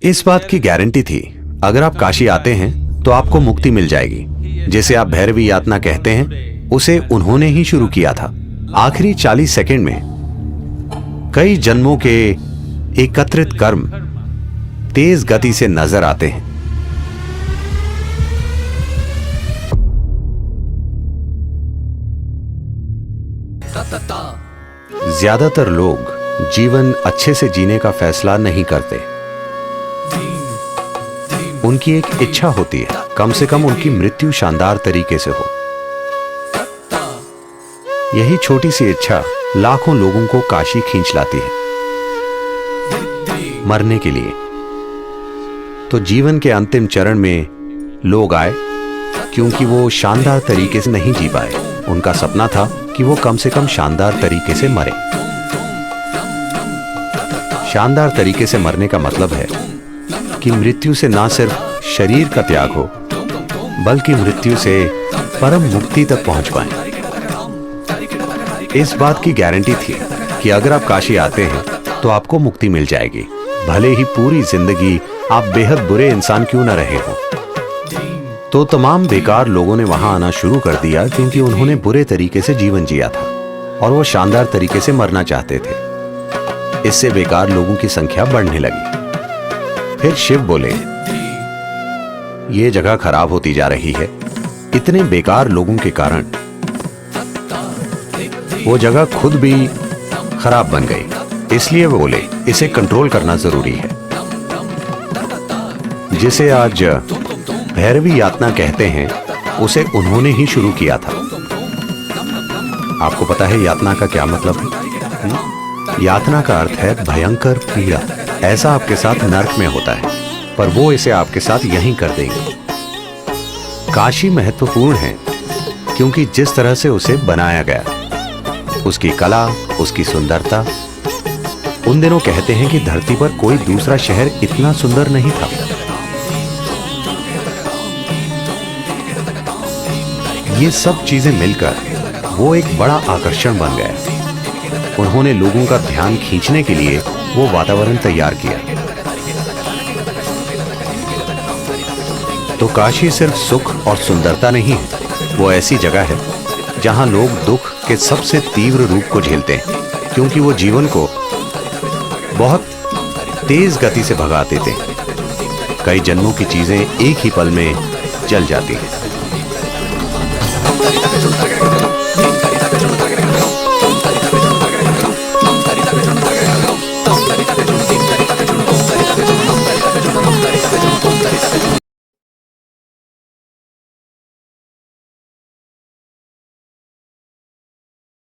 इस बात की गारंटी थी, अगर आप काशी आते हैं तो आपको मुक्ति मिल जाएगी। जिसे आप भैरवी यातना कहते हैं, उसे उन्होंने ही शुरू किया था। आखिरी 40 सेकंड में कई जन्मों के एकत्रित कर्म तेज गति से नजर आते हैं। ज्यादातर लोग जीवन अच्छे से जीने का फैसला नहीं करते। उनकी एक इच्छा होती है, कम से कम उनकी मृत्यु शानदार तरीके से हो। यही छोटी सी इच्छा लाखों लोगों को काशी खींच लाती है मरने के लिए। तो जीवन के अंतिम चरण में लोग आए क्योंकि वो शानदार तरीके से नहीं जी पाए। उनका सपना था कि वो कम से कम शानदार तरीके से मरे। शानदार तरीके से मरने का मतलब है कि मृत्यु से ना सिर्फ शरीर का त्याग हो, बल्कि मृत्यु से परम मुक्ति तक पहुंच पाए। इस बात की गारंटी थी कि अगर आप काशी आते हैं तो आपको मुक्ति मिल जाएगी, भले ही पूरी जिंदगी आप बेहद बुरे इंसान क्यों न रहे हो। तो तमाम बेकार लोगों ने वहां आना शुरू कर दिया क्योंकि उन्होंने बुरे तरीके से जीवन जिया था और वो शानदार तरीके से मरना चाहते थे। इससे बेकार लोगों की संख्या बढ़ने लगी। फिर शिव बोले, ये जगह खराब होती जा रही है। इतने बेकार लोगों के कारण वो जगह खुद भी खराब बन गई। इसलिए वो बोले, इसे कंट्रोल करना जरूरी है। जिसे आज भैरवी यातना कहते हैं, उसे उन्होंने ही शुरू किया था। आपको पता है यातना का क्या मतलब है? यातना का अर्थ है भयंकर पीड़ा। ऐसा आपके साथ नर्क में होता है, पर वो इसे आपके साथ यहीं कर देंगे। काशी महत्वपूर्ण है क्योंकि जिस तरह से उसे बनाया गया, उसकी कला, उसकी सुंदरता। उन दिनों कहते हैं कि धरती पर कोई दूसरा शहर इतना सुंदर नहीं था। ये सब चीजें मिलकर वो एक बड़ा आकर्षण बन गया। उन्होंने लोगों का ध्यान खींचने के लिए वो वातावरण तैयार किया। तो काशी सिर्फ सुख और सुंदरता नहीं है, वो ऐसी जगह है जहां लोग दुख के सबसे तीव्र रूप को झेलते हैं, क्योंकि वो जीवन को बहुत तेज गति से भगाते थे। कई जन्मों की चीजें एक ही पल में जल जाती हैं।